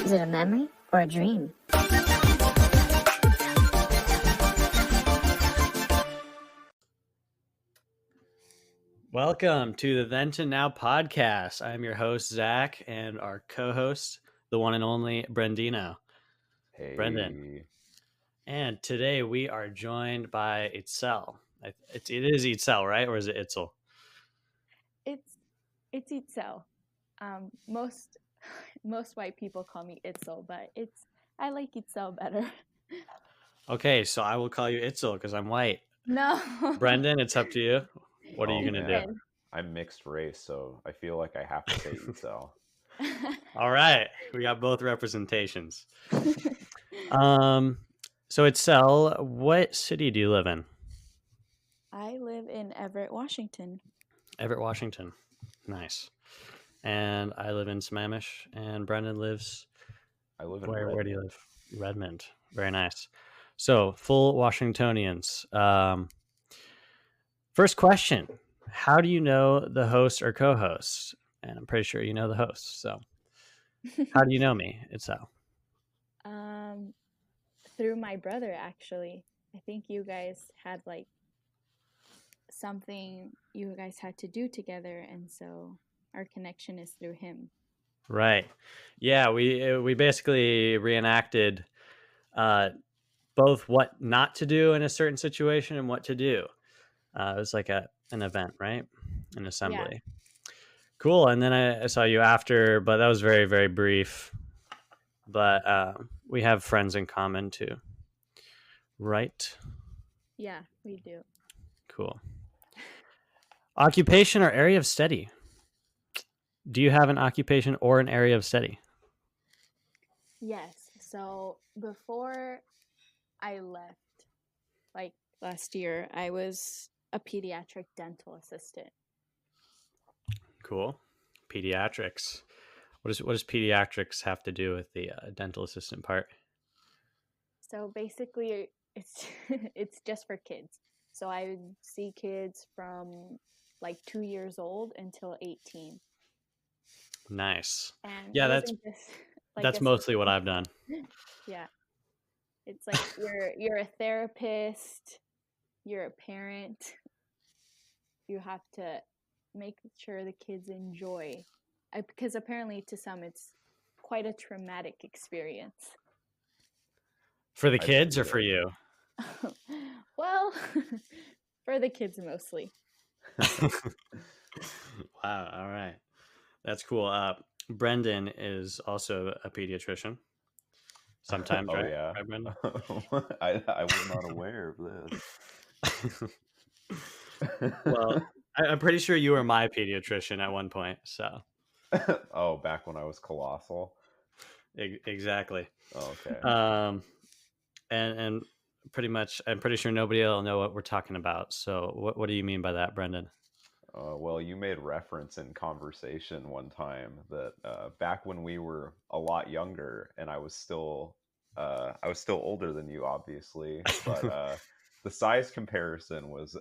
Is it a memory or a dream? Welcome to the Then to Now podcast. I'm your host, Zach, and our co-host, the one and only Brendino. Hey. Brendan. And today we are joined by Itzel. It is Itzel, right? Or is it Itzel? It's Itzel. Most white people call me Itzel, but I like Itzel better. Okay, so I will call you Itzel because I'm white. No. Brendan, it's up to you. What are you going to do? I'm mixed race, so I feel like I have to say Itzel. All right. We got both representations. So Itzel, what city do you live in? I live in Everett, Washington. Everett, Washington. Nice. And I live in Sammamish, and Brendan lives... I live in Where do you live? Redmond. Very nice. So, full Washingtonians. First question. How do you know the host or co-host? And I'm pretty sure you know the host. So, how do you know me, Itzel? Through my brother, actually. I think you guys had something you guys had to do together, and so our connection is through him. Right. Yeah, we basically reenacted both what not to do in a certain situation and what to do. It was like an event, right? An assembly. Yeah. Cool. And then I saw you after, but that was very, very brief. But we have friends in common too. Right? Yeah, we do. Cool. Occupation or area of study? Do you have an occupation or an area of study? Yes. So before I left, last year, I was a pediatric dental assistant. Cool. Pediatrics. What does pediatrics have to do with the dental assistant part? So basically, it's just for kids. So I would see kids from 2 years old until 18. Nice. And yeah, that's mostly what I've done. Yeah. It's like you're a therapist, you're a parent. You have to make sure the kids enjoy. Because apparently to some it's quite a traumatic experience. For the kids or for you? Well, for the kids mostly. Wow. All right. That's cool. Brendan is also a pediatrician. Sometimes, right? Yeah. Right, Brendan? I was not aware of this. Well, I'm pretty sure you were my pediatrician at one point. So. Oh, back when I was colossal. Exactly. Oh, okay. And pretty much, I'm pretty sure nobody will know what we're talking about. So, what do you mean by that, Brendan? Well, you made reference in conversation one time that back when we were a lot younger, and I was still older than you, obviously, but the size comparison was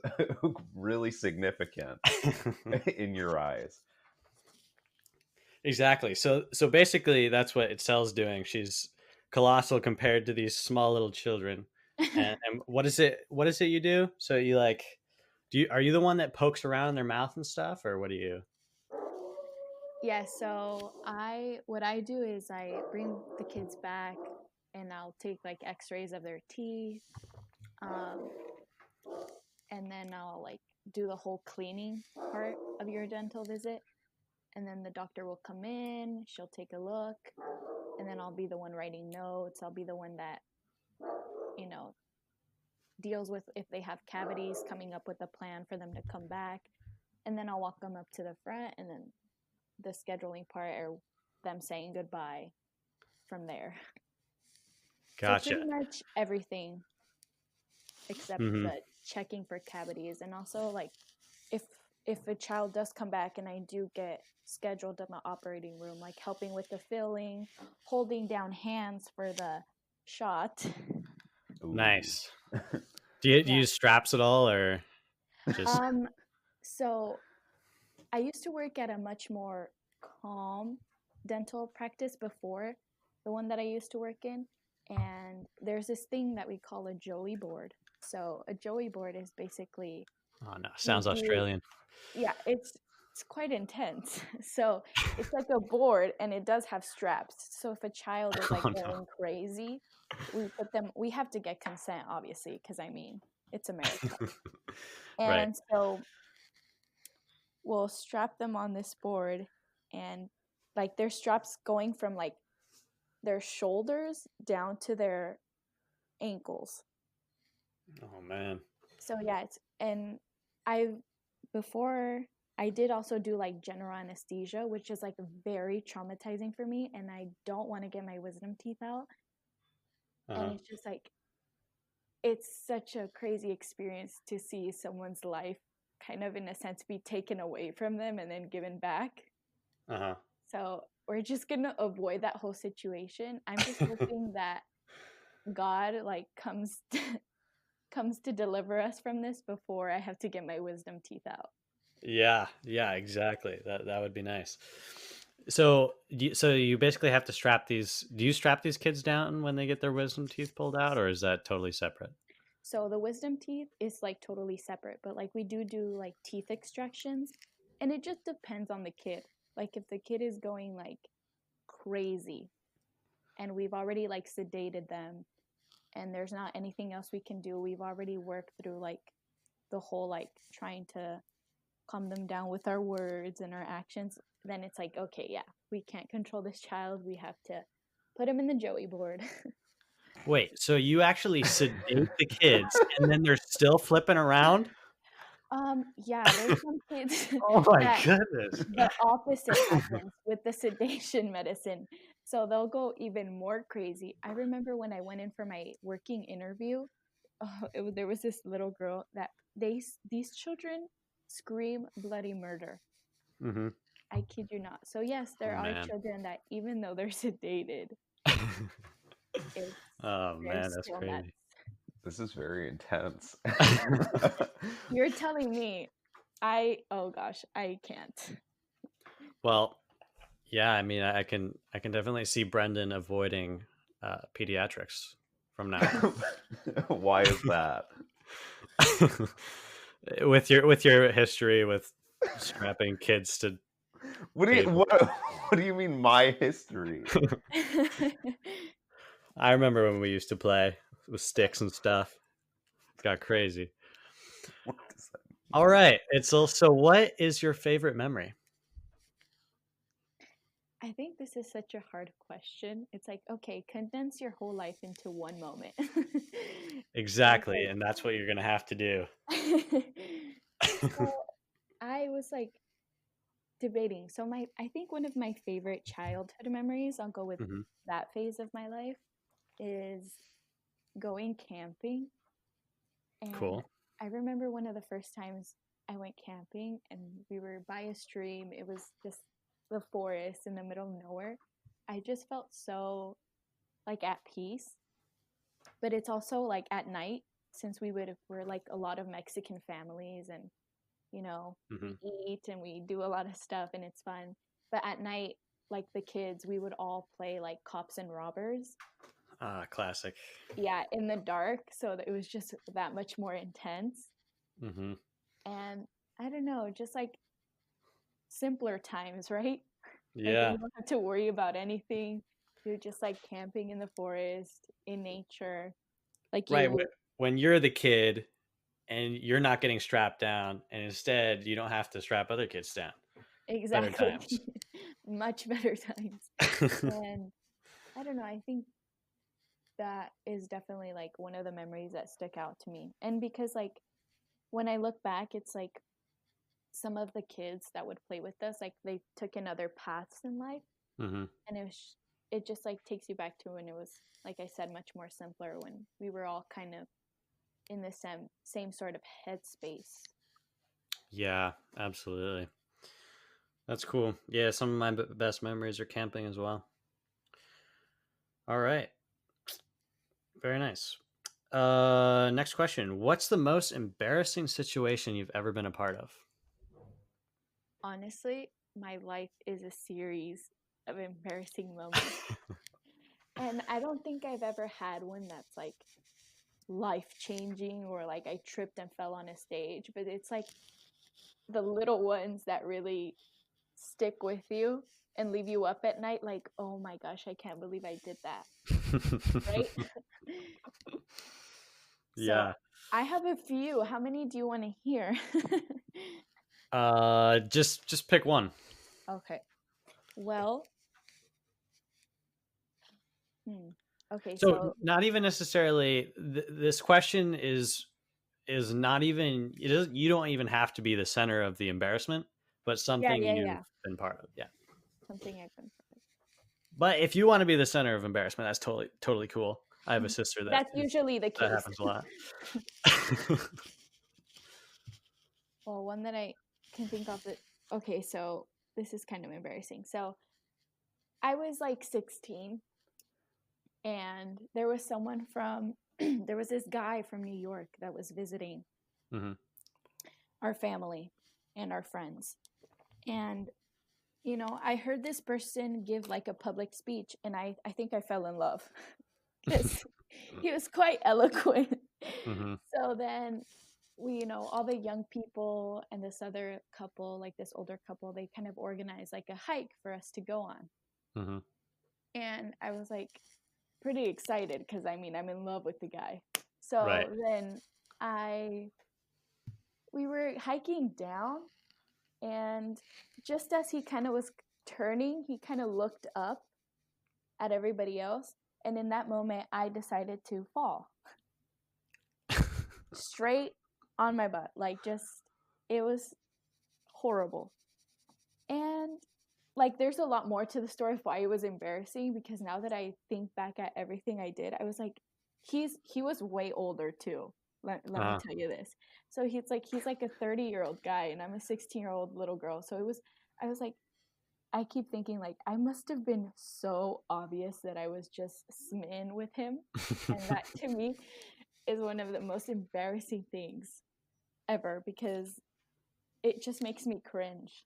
really significant in your eyes. Exactly. So basically, that's what Itzel's doing. She's colossal compared to these small little children. And what is it you do? So you are you the one that pokes around in their mouth and stuff, or what do you? Yeah, so what I do is I bring the kids back and I'll take x-rays of their teeth. And then I'll do the whole cleaning part of your dental visit. And then the doctor will come in, she'll take a look, and then I'll be the one writing notes. I'll be the one that, deals with if they have cavities, coming up with a plan for them to come back. And then I'll walk them up to the front, and then the scheduling part or them saying goodbye from there. Gotcha. So pretty much everything except the checking for cavities. And also if a child does come back and I do get scheduled in the operating room, helping with the filling, holding down hands for the shot. Ooh. Nice. Do you use straps at all, or just? So I used to work at a much more calm dental practice before, the one that I used to work in, and there's this thing that we call a Joey board. So a Joey board is basically Oh no, we sounds do, Australian. yeah, it's quite intense. So it's like a board, and it does have straps. So if a child is like Oh no. going crazy, we have to get consent, obviously, because I mean, it's America. Right. And so we'll strap them on this board, and like their straps going from like their shoulders down to their ankles. Oh man. So yeah, I before I did also do like general anesthesia, which is like very traumatizing for me, and I don't want to get my wisdom teeth out. And it's just like it's such a crazy experience to see someone's life kind of in a sense be taken away from them and then given back. So we're just gonna avoid that whole situation. I'm just hoping that God like comes to deliver us from this before I have to get my wisdom teeth out. Yeah, exactly. That would be nice. So you basically have to strap these. Do you strap these kids down when they get their wisdom teeth pulled out, or is that totally separate? So the wisdom teeth is like totally separate, but like we do like teeth extractions, and it just depends on the kid. Like if the kid is going like crazy and we've already like sedated them and there's not anything else we can do, we've already worked through like the whole like trying to calm them down with our words and our actions, then it's like, okay, yeah, we can't control this child. We have to put him in the Joey board. Wait, so you actually sedate the kids and then they're still flipping around? Yeah, there's some kids Oh my that goodness. the opposite happens with the sedation medicine. So they'll go even more crazy. I remember when I went in for my working interview, there was this little girl that these children scream bloody murder. Mm-hmm. I kid you not. So yes, there Oh are man. children that even though they're sedated, it's Oh they're man, that's still nuts. crazy. This is very intense. You're telling me oh gosh, I can't. Well, yeah, I mean, I can definitely see Brendan avoiding pediatrics from now on. Why is that? with your history with strapping kids to What tables. do you mean my history? I remember when we used to play with sticks and stuff. It got crazy. What does that mean? All right. It's also, what is your favorite memory? I think this is such a hard question. It's like, okay, condense your whole life into one moment. Exactly. And that's what you're going to have to do. So I was like debating. So I think one of my favorite childhood memories, I'll go with Mhm. that phase of my life, is going camping. And Cool. I remember one of the first times I went camping and we were by a stream. It was just the forest in the middle of nowhere. I just felt so like at peace. But it's also like at night, since we're like a lot of Mexican families, and Mhm. we eat and we do a lot of stuff and it's fun. But at night, like the kids, we would all play like cops and robbers. Classic. Yeah, in the dark, so that it was just that much more intense. Mm-hmm. And I don't know, just like simpler times, right? Like Yeah. you don't have to worry about anything. You're just like camping in the forest, in nature. Like Right. you When you're the kid and you're not getting strapped down, and instead you don't have to strap other kids down. Better exactly times. much better times. And I don't know, I think that is definitely like one of the memories that stick out to me. And because like when I look back, it's like some of the kids that would play with us, like they took in other paths in life. Mm-hmm. And it just like takes you back to when it was, like I said, much more simpler, when we were all kind of in the same sort of headspace. Yeah, absolutely. That's cool. Yeah, some of my best memories are camping as well. All right. Very nice. Next question. What's the most embarrassing situation you've ever been a part of? Honestly, my life is a series of embarrassing moments. And I don't think I've ever had one that's like life-changing or like I tripped and fell on a stage, but it's like the little ones that really stick with you and leave you up at night like, oh my gosh, I can't believe I did that. Right? Yeah. So I have a few. How many do you want to hear? Just pick one. Okay. Well, okay, So not even necessarily this question is not even, it is, you don't even have to be the center of the embarrassment, but something you've been part of. Yeah. Something I've been part of. But if you want to be the center of embarrassment, that's totally cool. I have a sister that's usually the case. That happens a lot. Well, one that I can think of that, okay, so this is kind of embarrassing. So I was like 16 and there was someone from, there was this guy from New York that was visiting our family and our friends. And, you know, I heard this person give like a public speech and I think I fell in love because he was quite eloquent. So then we, you know, all the young people and this other couple, like this older couple, they kind of organized like a hike for us to go on. And I was like pretty excited because I mean, I'm in love with the guy. So then we were hiking down and just as he kind of was turning, he kind of looked up at everybody else. And in that moment, I decided to fall straight on my butt. Like just, it was horrible. And like, there's a lot more to the story of why it was embarrassing because now that I think back at everything I did, I was like, he was way older too. Let me tell you this. So he's like a 30-year-old guy and I'm a 16-year-old little girl. So I was like, I keep thinking like I must have been so obvious that I was just smitten with him. And that to me is one of the most embarrassing things ever because it just makes me cringe.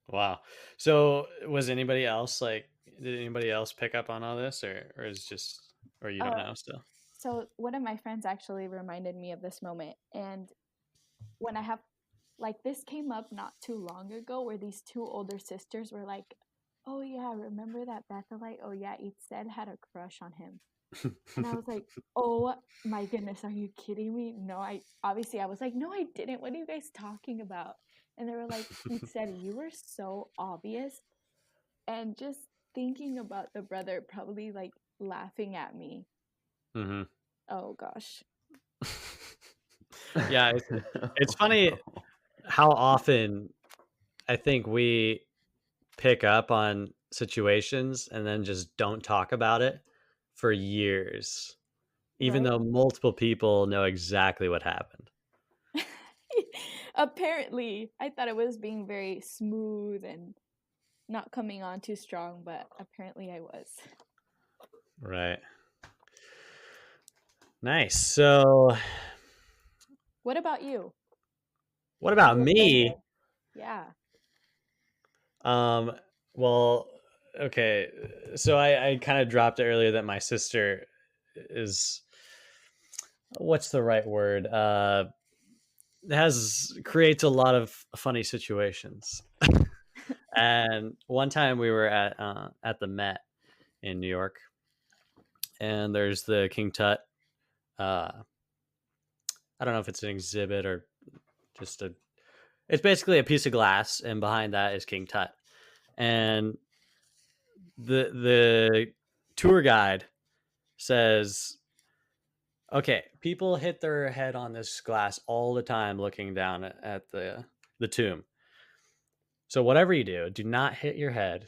Wow. So was anybody else like, did anybody else pick up on all this or is just, or you don't know still? So one of my friends actually reminded me of this moment. And when I have, like, this came up not too long ago where these two older sisters were like, oh yeah, remember that Bethelite? Oh yeah, it said had a crush on him. And I was like, oh my goodness, are you kidding me? No, I was like, no, I didn't. What are you guys talking about? And they were like, he said you were so obvious. And just thinking about the brother probably like laughing at me. Oh gosh. Yeah, it's funny how often I think we pick up on situations and then just don't talk about it for years, even though multiple people know exactly what happened. Apparently, I thought it was being very smooth and not coming on too strong, but apparently I was. Right. Nice. So what about you? What about me? Yeah. Well, okay. So I kind of dropped it earlier that my sister is, what's the right word? Creates a lot of funny situations. And one time we were at the Met in New York, and there's the King Tut. I don't know if it's an exhibit or just it's basically a piece of glass, and behind that is King Tut. And the tour guide says, okay, people hit their head on this glass all the time looking down at the tomb. So whatever you do not hit your head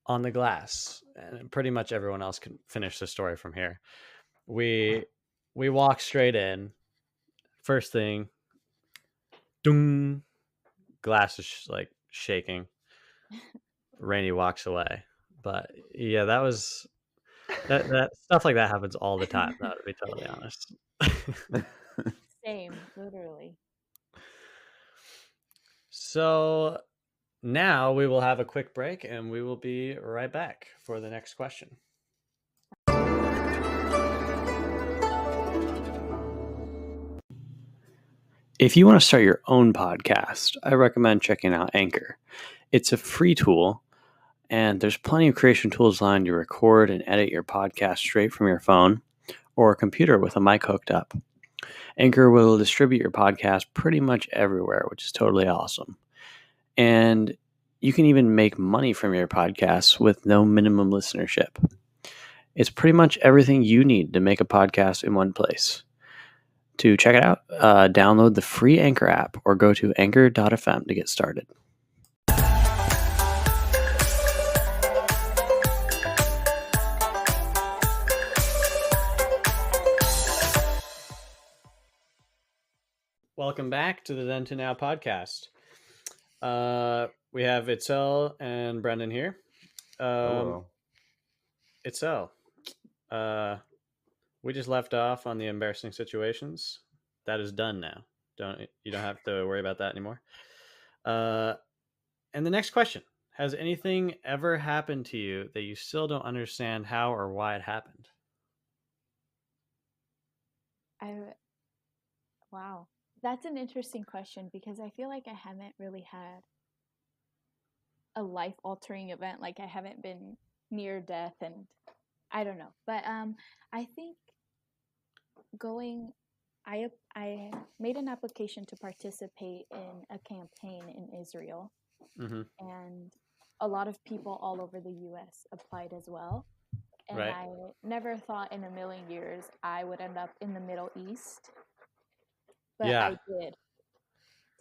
on the glass. And pretty much everyone else can finish the story from here. We walk straight in. First thing, doom, glass is like shaking. Rainey walks away. But yeah, that was that stuff like that happens all the time, to be totally honest. Same, literally. So now we will have a quick break and we will be right back for the next question. If you want to start your own podcast, I recommend checking out Anchor. It's a free tool, and there's plenty of creation tools online to record and edit your podcast straight from your phone or a computer with a mic hooked up. Anchor will distribute your podcast pretty much everywhere, which is totally awesome. And you can even make money from your podcasts with no minimum listenership. It's pretty much everything you need to make a podcast in one place. To check it out, download the free Anchor app or go to anchor.fm to get started. Welcome back to the Then to Now podcast. We have Itzel and Brendan here. Hello. Itzel, we just left off on the embarrassing situations. That is done now. You don't have to worry about that anymore. And the next question: has anything ever happened to you that you still don't understand how or why it happened? Wow, that's an interesting question because I feel like I haven't really had a life-altering event. Like I haven't been near death, and I don't know. But I think I made an application to participate in a campaign in Israel, and a lot of people all over the U.S. applied as well. And Right. I never thought in a million years I would end up in the Middle East, but Yeah. I did.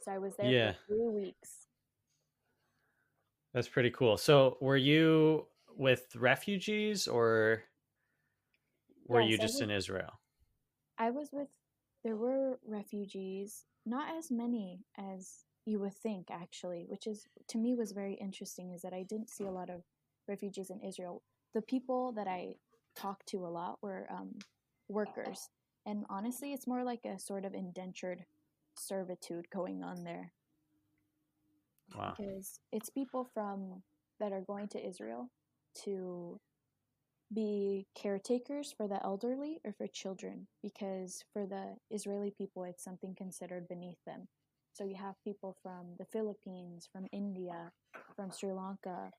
So I was there Yeah. for 3 weeks. That's pretty cool. So were you with refugees or were you just in Israel? There were refugees, not as many as you would think actually, which is to me was very interesting, is that I didn't see a lot of refugees in Israel. The people that I talked to a lot were workers, and honestly it's more like a sort of indentured servitude going on there. Wow. Because it's people that are going to Israel to be caretakers for the elderly or for children, because for the Israeli people it's something considered beneath them. So you have people from the Philippines, from India, from Sri Lanka,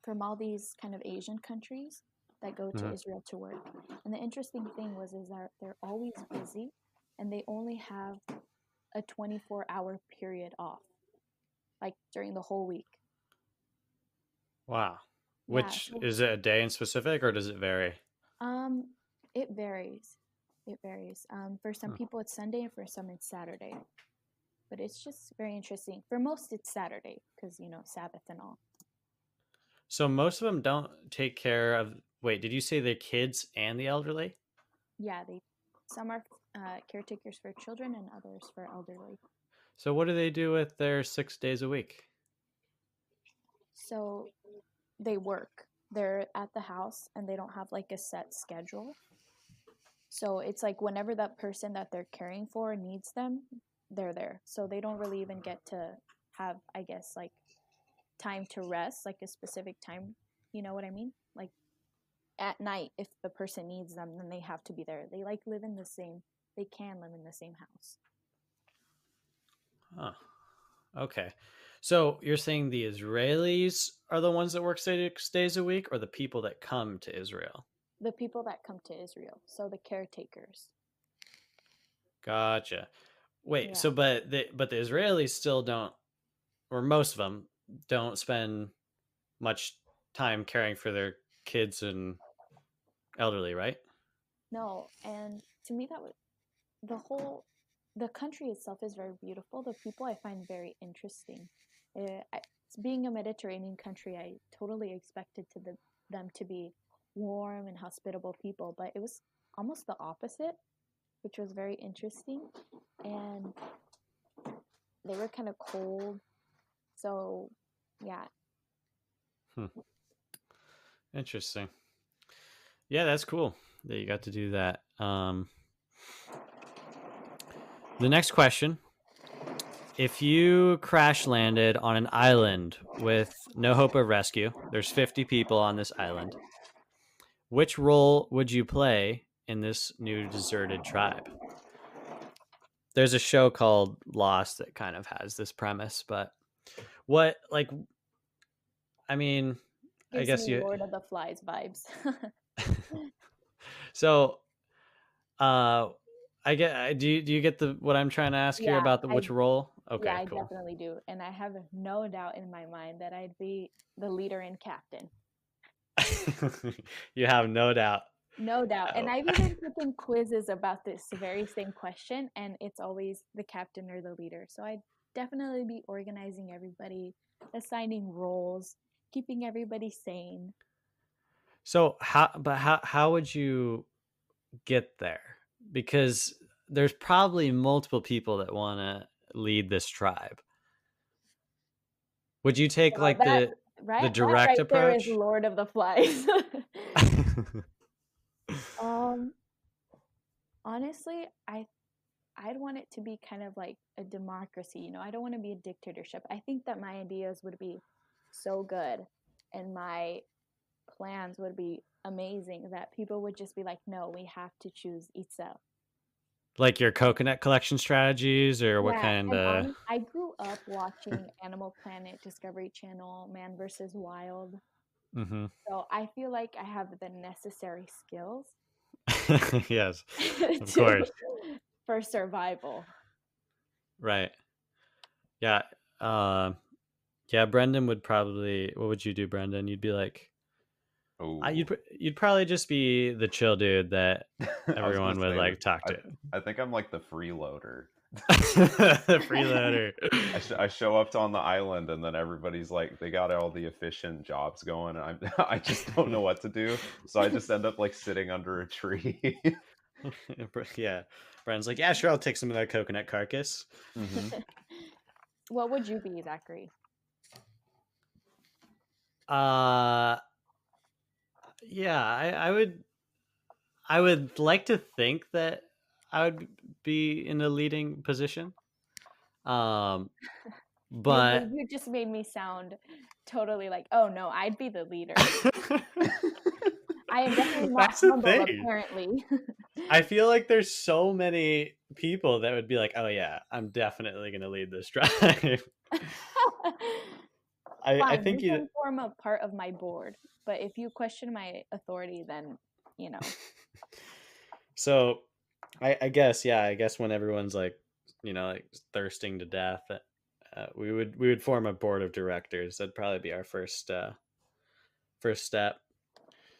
from all these kind of Asian countries that go to Israel to work. And the interesting thing is that they're always busy and they only have a 24-hour period off, like during the whole week. Wow. Yeah, Which is it a day in specific or does it vary? It varies. It varies. For some people it's Sunday and for some it's Saturday. But it's just very interesting. For most it's Saturday because, Sabbath and all. So most of them don't take care of, wait, did you say the kids and the elderly? Yeah, some are caretakers for children and others for elderly. So what do they do with their 6 days a week? So they work. They're at the house and they don't have like a set schedule. So it's like whenever that person that they're caring for needs them, they're there. So they don't really even get to have, I guess, like time to rest, like a specific time. You know what I mean? Like at night, if the person needs them, then they have to be there. They can live in the same house. Huh. Okay. So you're saying the Israelis are the ones that work 6 days a week, or the people that come to Israel? The people that come to Israel, so the caretakers. Gotcha. Wait, Yeah. so but the Israelis still don't, or most of them don't spend much time caring for their kids and elderly, right? No, and to me the country itself is very beautiful. The people I find very interesting. Being a Mediterranean country, I totally expected them to be warm and hospitable people, but it was almost the opposite, which was very interesting. And they were kind of cold. So, yeah. Interesting. Yeah, that's cool that you got to do that. The next question If you crash landed on an island with no hope of rescue, there's 50 people on this island. Which role would you play in this new deserted tribe? There's a show called Lost that kind of has this premise, but what, like, I mean, I Gives guess me Lord of the Flies vibes. So, I get. Do you get what I'm trying to ask here Yeah, about which role? yeah, Okay, I cool. definitely do. And I have no doubt in my mind that I'd be the leader and captain. You have no doubt. No doubt. And Oh. I've even taken quizzes about this very same question, and it's always the captain or the leader. So I'd definitely be organizing everybody, assigning roles, keeping everybody sane. So how would you get there? Because there's probably multiple people that want to lead this tribe. Would you take Well, like that the right, that direct right there is approach? Lord of the Flies. Honestly, I'd want it to be kind of like a democracy. You know, I don't want to be a dictatorship. I think that my ideas would be so good and my plans would be amazing that people would just be like, no, we have to choose itself. Like your coconut collection strategies, or what Yeah, kind and of? I grew up watching Animal Planet, Discovery Channel, Man vs. Wild. Mm-hmm. So I feel like I have the necessary skills Yes, of to course. for survival. Right. Yeah. Yeah. Brendan would probably. What would you do, Brendan? You'd be like, Oh, you'd probably just be the chill dude that I was gonna everyone would say like talk to. I think I'm like the freeloader. The freeloader. I show up on the island and then everybody's like they got all the efficient jobs going and I just don't know what to do, so I just end up like sitting under a tree. Yeah, Brendan's like, yeah, sure, I'll take some of that coconut carcass. Mm-hmm. What would you be, Zachary? Yeah, I would like to think that I would be in a leading position. But You just made me sound totally like, oh no, I'd be the leader. I am definitely not that's the humble, thing. apparently. I feel like there's so many people that would be like, oh yeah, I'm definitely gonna lead this tribe. I Fine, think you can form a part of my board, but if you question my authority, then you know. So I guess, yeah, I guess when everyone's like, like thirsting to death, we would form a board of directors. That'd probably be our first step.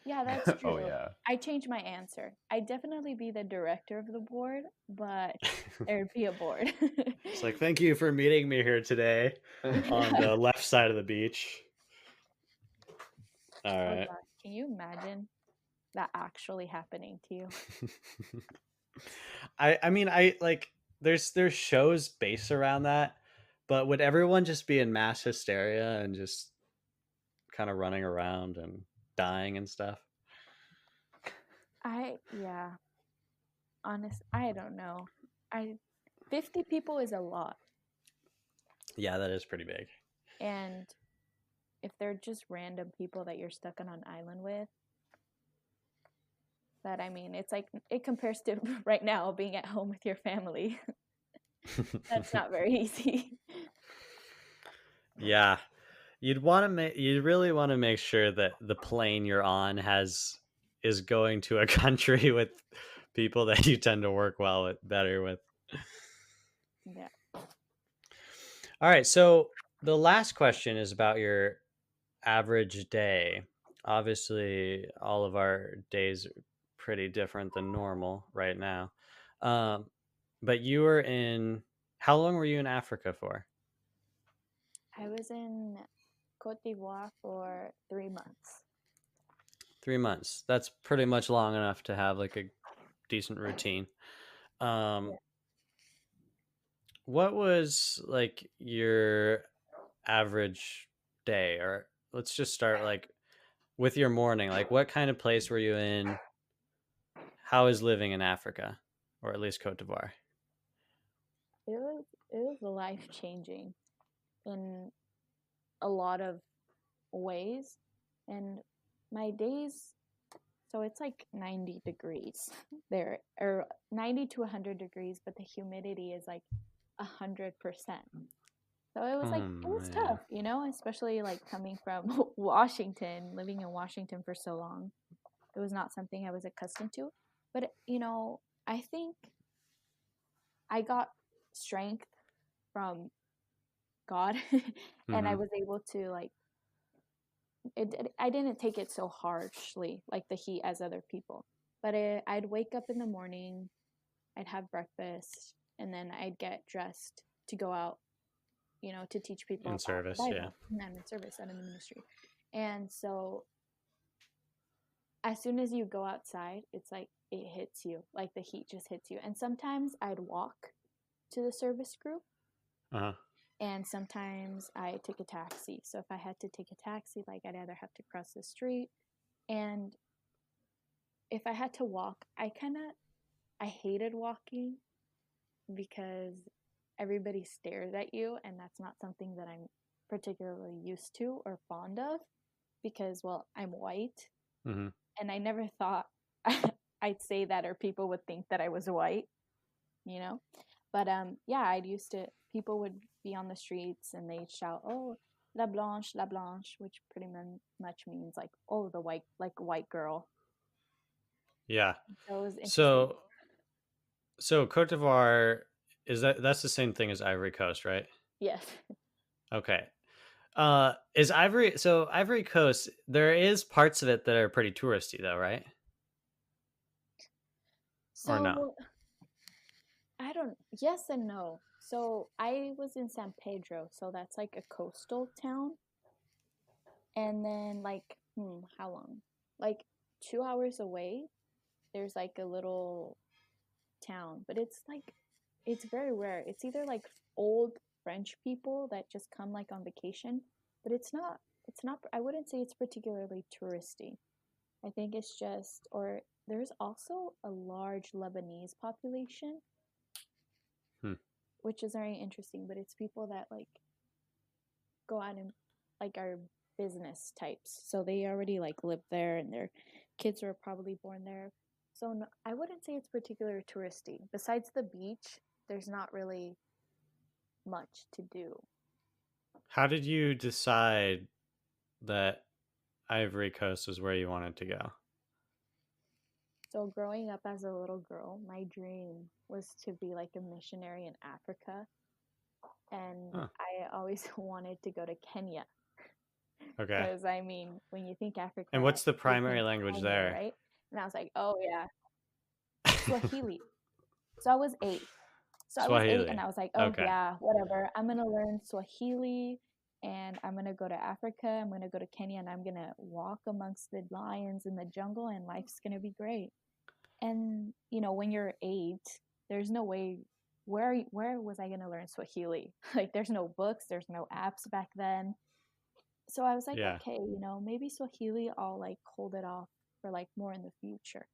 Yeah, that's true. Oh yeah. I changed my answer. I'd definitely be the director of the board, but there'd be a board. It's like, thank you for meeting me here today on the left side of the beach. All right. Oh, gosh. Can you imagine that actually happening to you? I mean, I like there's shows based around that, but would everyone just be in mass hysteria and just kind of running around and dying and stuff? Yeah. I don't know. 50 people is a lot. Yeah, that is pretty big. And if they're just random people that you're stuck on an island with, that, I mean, it's like, it compares to right now being at home with your family. That's not very easy. Yeah. You'd really want to make sure that the plane you're on is going to a country with people that you tend to work better with. Yeah. All right, so the last question is about your average day. Obviously, all of our days are pretty different than normal right now. But you were how long were you in Africa for? I was in Cote d'Ivoire for 3 months. 3 months. That's pretty much long enough to have like a decent routine. Yeah. What was like your average day? Or let's just start like with your morning. Like, what kind of place were you in? How is living in Africa, or at least Cote d'Ivoire? It was was life changing in a lot of ways. And my days, so it's like 90 degrees there, or 90 to 100 degrees, but the humidity is like 100%. So it was like, it was man. tough, you know, especially like coming from Washington, living in Washington for so long. It was not something I was accustomed to. But, you know, I think I got strength from God and I Mhm. was able to like, I didn't take it so harshly, like the heat as other people. But I'd wake up in the morning, I'd have breakfast, and then I'd get dressed to go out, you know, to teach people In about the service, yeah. Bible. And I'm in service, I'm in the ministry. And so as soon as you go outside, it's like it hits you, like the heat just hits you. And sometimes I'd walk to the service group, Uh-huh. and sometimes I take a taxi. So if I had to take a taxi, like I'd either have to cross the street, and if I had to walk, I hated walking because everybody stares at you, and that's not something that I'm particularly used to or fond of because, well, I'm white, Mhm. and I never thought I'd say that or people would think that I was white, you know? But yeah, people would be on the streets and they'd shout, "Oh, la blanche," which pretty much means like, "Oh, the white girl." Yeah. So it was interesting. So Cote d'Ivoire that's the same thing as Ivory Coast, right? Yes. Okay. Is Ivory Coast, there is parts of it that are pretty touristy though, right? Or no? So I don't, yes and no. So I was in San Pedro, so that's like a coastal town. And then like, how long? Like 2 hours away, there's like a little town, but it's very rare. It's either like old French people that just come like on vacation, but it's not I wouldn't say it's particularly touristy. I think it's just or there's also a large Lebanese population, Hmm. which is very interesting, but it's people that like go out and like are business types. So they already like live there and their kids were probably born there. So no, I wouldn't say it's particularly touristy. Besides the beach, there's not really much to do. How did you decide that Ivory Coast was where you wanted to go? So growing up as a little girl, my dream was to be like a missionary in Africa. And Huh. I always wanted to go to Kenya. Okay. Because I mean, when you think And Africa, what's the you primary think language Kenya, there? right? And I was like, oh yeah, Swahili. So I was 8. So I was 8 and Swahili. I was like, oh Okay. yeah, whatever. I'm going to learn Swahili and I'm going to go to Africa. I'm going to go to Kenya and I'm going to walk amongst the lions in the jungle and life's going to be great. And, you know, when you're 8, there's no way, where was I going to learn Swahili? Like, there's no books, there's no apps back then. So I was like, Yeah. okay, you know, maybe Swahili, I'll like hold it off for like more in the future.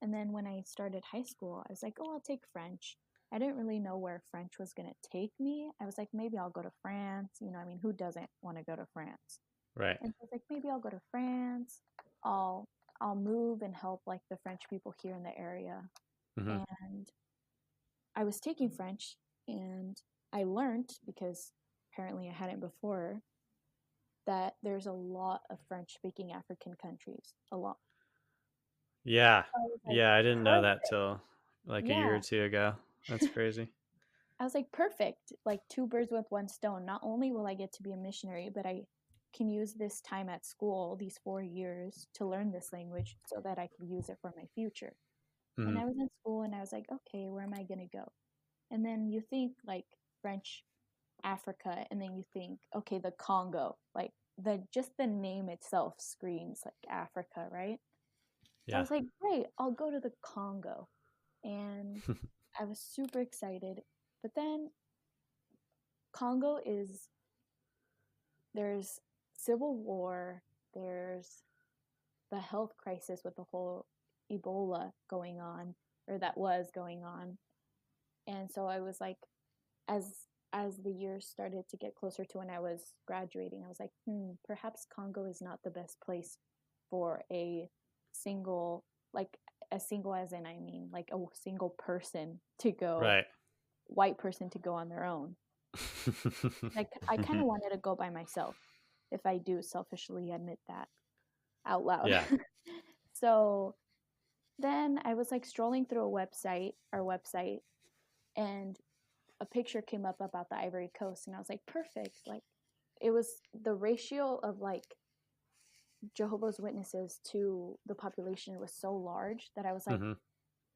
And then when I started high school, I was like, oh, I'll take French. I didn't really know where French was going to take me. I was like, maybe I'll go to France. You know, I mean, who doesn't want to go to France? Right. And so I was like, maybe I'll go to France. I'll I'll move and help like the French people here in the area. Hmm. And I was taking French and I learned because apparently I hadn't before that there's a lot of French speaking African countries. A lot. Yeah. So I was like, Yeah, I didn't know that perfect. till like a year Yeah. or two ago. That's crazy. I was like, perfect. Like 2 birds with one stone. Not only will I get to be a missionary, but I can use this time at school, these 4 years, to learn this language so that I can use it for my future. And Hmm. I was in school and I was like, okay, where am I going to go? And then you think like French Africa, and then you think, okay, the Congo. Like just the name itself screams like Africa, right? So I Yeah. was like, great, I'll go to the Congo. And I was super excited. But then Congo there's civil war, there's the health crisis with the whole Ebola going on, or that was going on. And so I was like, as as the years started to get closer to when I was graduating, I was like, perhaps Congo is not the best place for a single, like a single as in, I mean, like a single person to go, Right. white person to go on their own. Like, I kind of wanted to go by myself, if I do selfishly admit that out loud. Yeah. So then I was like strolling through our website, and a picture came up about the Ivory Coast, and I was like, perfect. Like, it was the ratio of like Jehovah's Witnesses to the population was so large that I was like,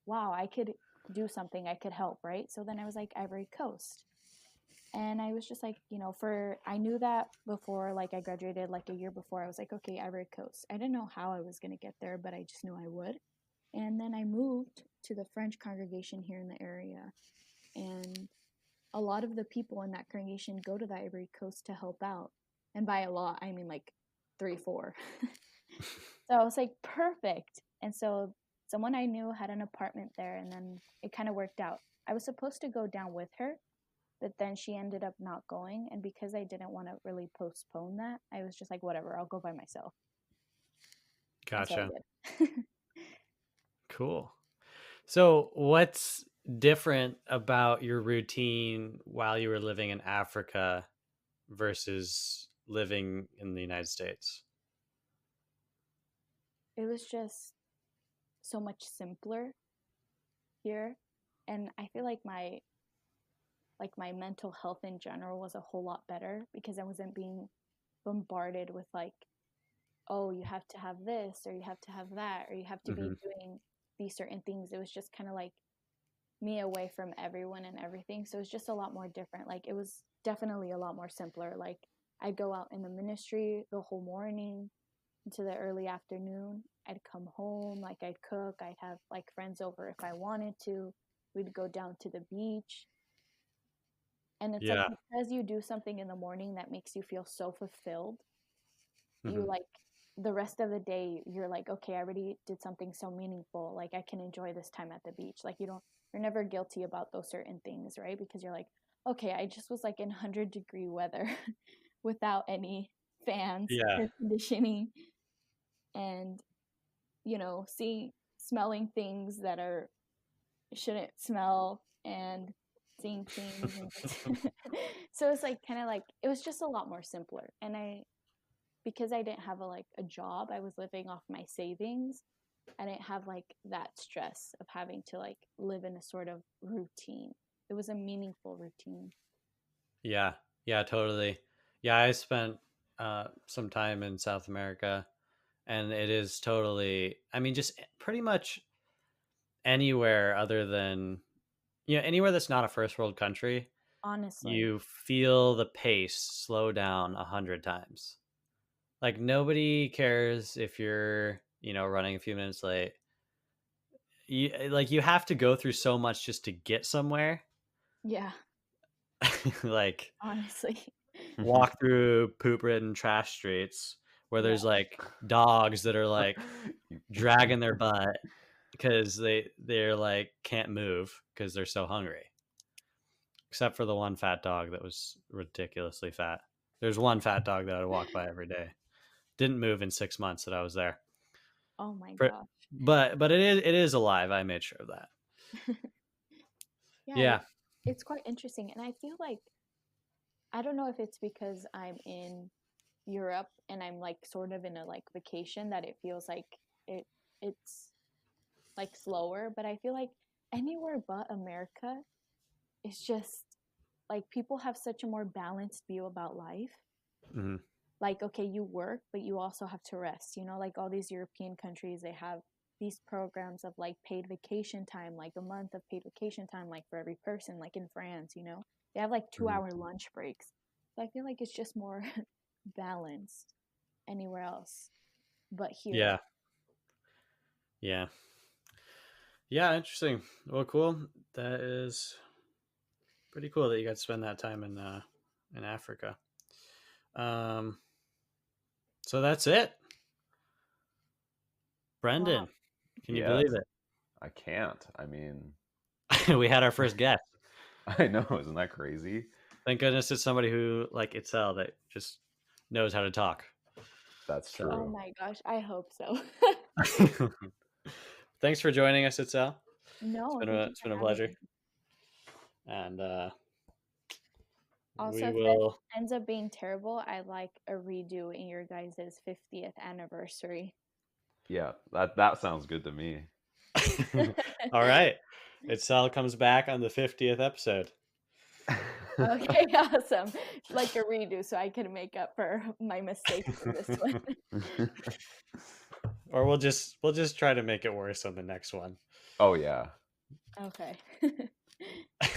wow, I could do something, I could help, right? So then I was like, Ivory Coast. And I was just like, I knew that before, like I graduated like a year before. I was like, okay, Ivory Coast. I didn't know how I was going to get there, but I just knew I would. And then I moved to the French congregation here in the area. And a lot of the people in that congregation go to the Ivory Coast to help out. And by a lot, I mean like 3, 4. So I was like, perfect. And so someone I knew had an apartment there, and then it kind of worked out. I was supposed to go down with her, but then she ended up not going. And because I didn't want to really postpone that, I was just like, whatever, I'll go by myself. Gotcha. So Cool. So what's different about your routine while you were living in Africa versus living in the United States? it was just so much simpler here. And I feel like my mental health in general was a whole lot better because I wasn't being bombarded with like, oh, you have to have this, or you have to have that, or you have to be doing these certain things. It was just kind of like me away from everyone and everything. So it was just a lot more different. Like, it was definitely a lot more simpler. Like, I'd go out in the ministry the whole morning into the early afternoon. I'd come home, like I'd cook, I'd have like friends over if I wanted to. We'd go down to the beach. And it's like, because you do something in the morning that makes you feel so fulfilled, you like the rest of the day, you're like, okay, I already did something so meaningful. Like, I can enjoy this time at the beach. Like, you're never guilty about those certain things, right? Because you're like, okay, I just was like in 100-degree weather without any fans, air conditioning, and smelling things that shouldn't smell, and seeing things, and so it's like kind of like, it was just a lot more simpler. And because I didn't have a job, I was living off my savings. I didn't have like that stress of having to like live in a sort of routine. It was a meaningful routine. Yeah, totally. Yeah, I spent some time in South America, and it is totally, I mean, just pretty much anywhere other than, anywhere that's not a first world country, Honestly, you feel the pace slow down 100 times. Like, nobody cares if you're, running a few minutes late. You have to go through so much just to get somewhere. Yeah. Like, honestly, walk through poop-ridden trash streets where there's like dogs that are like dragging their butt because they're like can't move because they're so hungry. Except for the one fat dog that was ridiculously fat. There's one fat dog that I walk by every day. Didn't move in 6 months that I was there. Oh my gosh. But it is alive. I made sure of that. Yeah. It's quite interesting. And I feel like, I don't know if it's because I'm in Europe and I'm like sort of in a like vacation, that it feels like it's like slower, but I feel like anywhere but America, it's just like people have such a more balanced view about life. Like, okay, you work, but you also have to rest, like all these European countries, they have these programs of like paid vacation time, like a month of paid vacation time, like for every person. Like in France, they have like 2-hour lunch breaks. So I feel like it's just more balanced anywhere else but here. Yeah, interesting. Well, cool. That is pretty cool that you got to spend that time in Africa. So that's it. Brendan, Wow. can you believe it? I can't. I mean, we had our first guest. I know, isn't that crazy? Thank goodness it's somebody who like Itzel that just knows how to talk. That's So Oh true. my gosh, I hope so. thanks for joining us, Itzel. No, thank you It's for been a having pleasure. me. And Also, we if this will ends up being terrible, I'd like a redo in your guys' 50th anniversary. Yeah, that sounds good to me. all right. Itzel comes back on the 50th episode. Okay, awesome. Like a redo so I can make up for my mistakes in this one. Or we'll just try to make it worse on the next one. Oh yeah. Okay.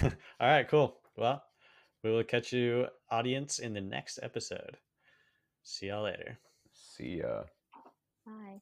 All right, cool. Well, we will catch you, audience, in the next episode. See y'all later. See ya. Bye.